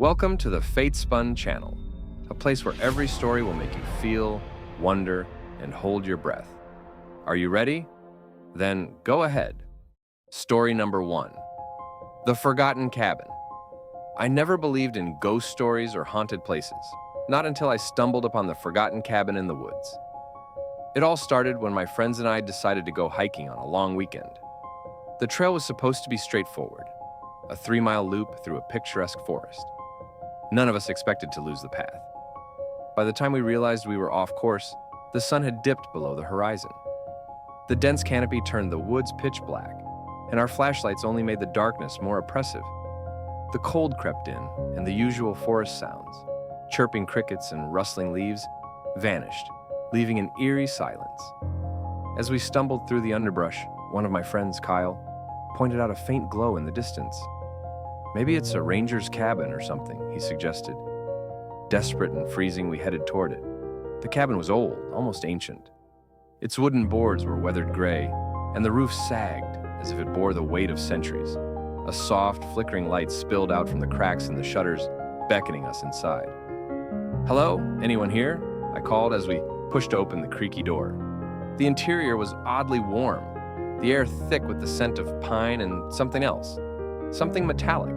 Welcome to the FateSpun channel, a place where every story will make you feel, wonder, and hold your breath. Are you ready? Then go ahead. Story number 1. The Forgotten Cabin. I never believed in ghost stories or haunted places, not until I stumbled upon the forgotten cabin in the woods. It all started when my friends and I decided to go hiking on a long weekend. The trail was supposed to be straightforward, a 3-mile loop through a picturesque forest. None of us expected to lose the path. By the time we realized we were off course, the sun had dipped below the horizon. The dense canopy turned the woods pitch black, and our flashlights only made the darkness more oppressive. The cold crept in, and the usual forest sounds, chirping crickets and rustling leaves, vanished, leaving an eerie silence. As we stumbled through the underbrush, one of my friends, Kyle, pointed out a faint glow in the distance. "Maybe it's a ranger's cabin or something," he suggested. Desperate and freezing, we headed toward it. The cabin was old, almost ancient. Its wooden boards were weathered gray, and the roof sagged as if it bore the weight of centuries. A soft, flickering light spilled out from the cracks in the shutters, beckoning us inside. "Hello? Anyone here?" I called as we pushed open the creaky door. The interior was oddly warm, the air thick with the scent of pine and something else, something metallic.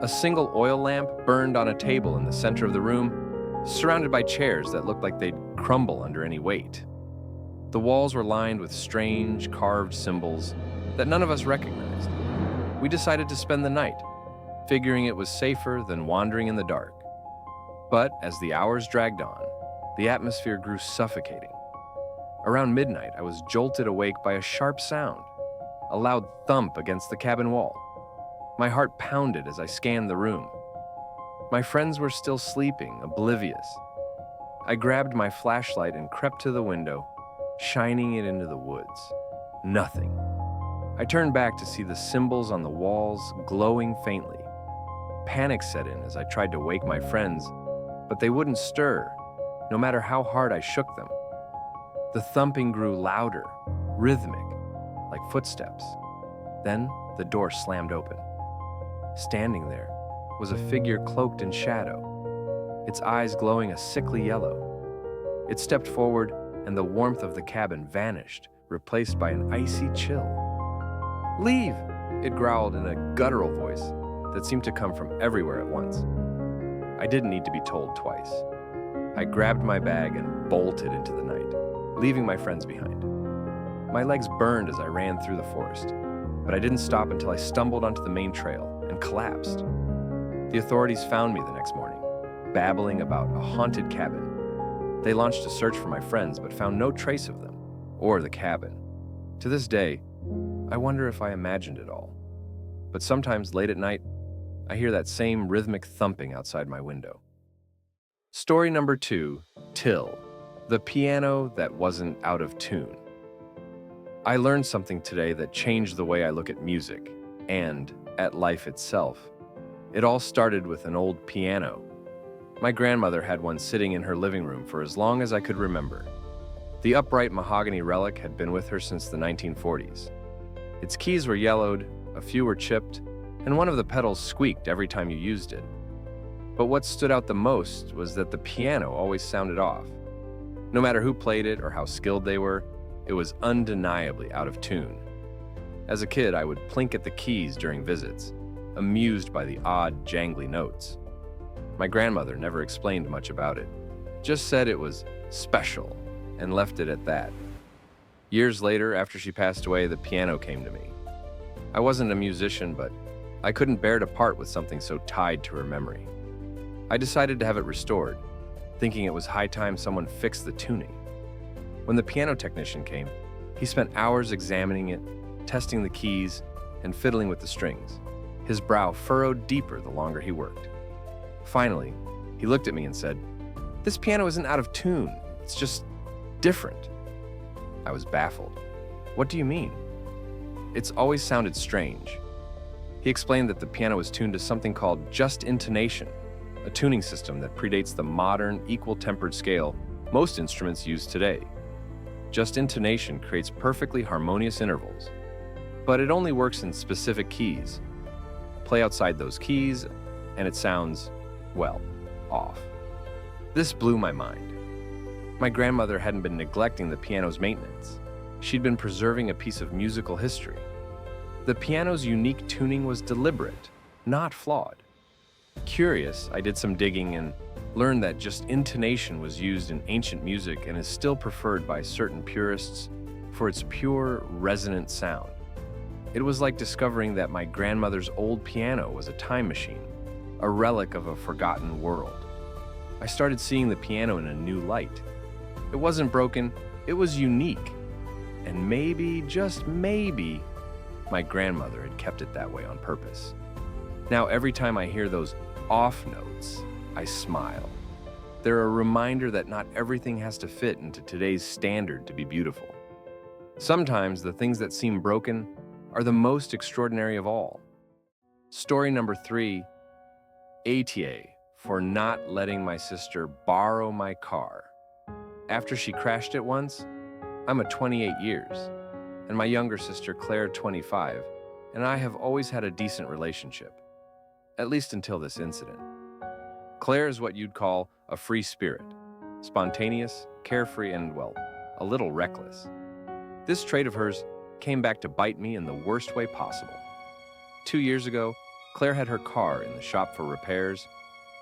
A single oil lamp burned on a table in the center of the room, surrounded by chairs that looked like they'd crumble under any weight. The walls were lined with strange, carved symbols that none of us recognized. We decided to spend the night, figuring it was safer than wandering in the dark. But as the hours dragged on, the atmosphere grew suffocating. Around midnight, I was jolted awake by a sharp sound, a loud thump against the cabin wall. My heart pounded as I scanned the room. My friends were still sleeping, oblivious. I grabbed my flashlight and crept to the window, shining it into the woods. Nothing. I turned back to see the symbols on the walls glowing faintly. Panic set in as I tried to wake my friends, but they wouldn't stir, no matter how hard I shook them. The thumping grew louder, rhythmic, like footsteps. Then the door slammed open. Standing there was a figure cloaked in shadow, its eyes glowing a sickly yellow. It stepped forward, and the warmth of the cabin vanished, replaced by an icy chill. "Leave!" it growled in a guttural voice that seemed to come from everywhere at once. I didn't need to be told twice. I grabbed my bag and bolted into the night, leaving my friends behind. My legs burned as I ran through the forest, but I didn't stop until I stumbled onto the main trail and collapsed. The authorities found me the next morning, babbling about a haunted cabin. They launched a search for my friends, but found no trace of them, or the cabin. To this day, I wonder if I imagined it all. But sometimes late at night, I hear that same rhythmic thumping outside my window. Story number 2, Till, the piano that wasn't out of tune. I learned something today that changed the way I look at music and at life itself. It all started with an old piano. My grandmother had one sitting in her living room for as long as I could remember. The upright mahogany relic had been with her since the 1940s. Its keys were yellowed, a few were chipped, and one of the pedals squeaked every time you used it. But what stood out the most was that the piano always sounded off. No matter who played it or how skilled they were, it was undeniably out of tune. As a kid, I would plink at the keys during visits, amused by the odd, jangly notes. My grandmother never explained much about it, just said it was special and left it at that. Years later, after she passed away, the piano came to me. I wasn't a musician, but I couldn't bear to part with something so tied to her memory. I decided to have it restored, thinking it was high time someone fixed the tuning. When the piano technician came, he spent hours examining it, testing the keys, and fiddling with the strings. His brow furrowed deeper the longer he worked. Finally, he looked at me and said, "This piano isn't out of tune, it's just different." I was baffled. "What do you mean?" "It's always sounded strange." He explained that the piano was tuned to something called just intonation, a tuning system that predates the modern, equal-tempered scale most instruments use today. Just intonation creates perfectly harmonious intervals, but it only works in specific keys. Play outside those keys, and it sounds, well, off. This blew my mind. My grandmother hadn't been neglecting the piano's maintenance. She'd been preserving a piece of musical history. The piano's unique tuning was deliberate, not flawed. Curious, I did some digging and learned that just intonation was used in ancient music and is still preferred by certain purists for its pure, resonant sound. It was like discovering that my grandmother's old piano was a time machine, a relic of a forgotten world. I started seeing the piano in a new light. It wasn't broken, it was unique. And maybe, just maybe, my grandmother had kept it that way on purpose. Now, every time I hear those off notes, I smile. They're a reminder that not everything has to fit into today's standard to be beautiful. Sometimes the things that seem broken are the most extraordinary of all. Story number 3, ATA for not letting my sister borrow my car. After she crashed it once, I'm 28 years, and my younger sister, Claire, 25, and I have always had a decent relationship, at least until this incident. Claire is what you'd call a free spirit, spontaneous, carefree, and, well, a little reckless. This trait of hers came back to bite me in the worst way possible. 2 years ago, Claire had her car in the shop for repairs,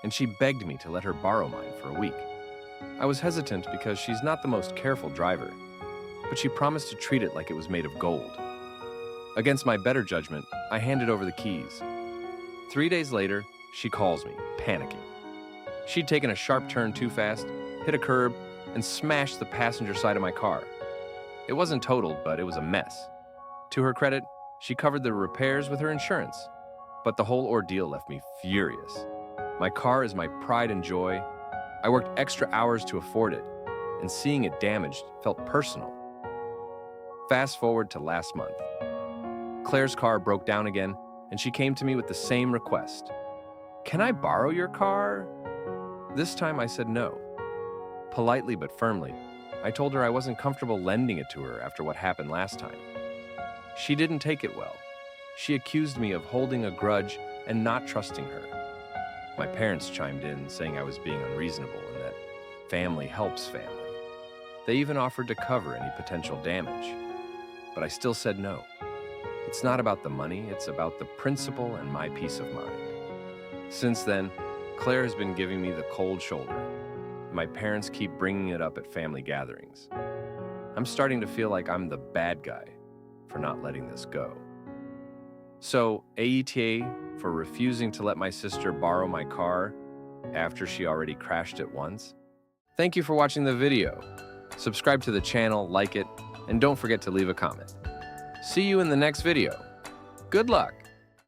and she begged me to let her borrow mine for a week. I was hesitant because she's not the most careful driver, but she promised to treat it like it was made of gold. Against my better judgment, I handed over the keys. 3 days later, she calls me, panicking. She'd taken a sharp turn too fast, hit a curb, and smashed the passenger side of my car. It wasn't totaled, but it was a mess. To her credit, she covered the repairs with her insurance, but the whole ordeal left me furious. My car is my pride and joy. I worked extra hours to afford it, and seeing it damaged felt personal. Fast forward to last month. Claire's car broke down again, and she came to me with the same request. "Can I borrow your car?" This time I said no. Politely but firmly, I told her I wasn't comfortable lending it to her after what happened last time. She didn't take it well. She accused me of holding a grudge and not trusting her. My parents chimed in, saying I was being unreasonable and that family helps family. They even offered to cover any potential damage. But I still said no. It's not about the money, it's about the principle and my peace of mind. Since then, Claire has been giving me the cold shoulder. My parents keep bringing it up at family gatherings. I'm starting to feel like I'm the bad guy for not letting this go. So, AETA for refusing to let my sister borrow my car after she already crashed it once. Thank you for watching the video. Subscribe to the channel, like it, and don't forget to leave a comment. See you in the next video. Good luck!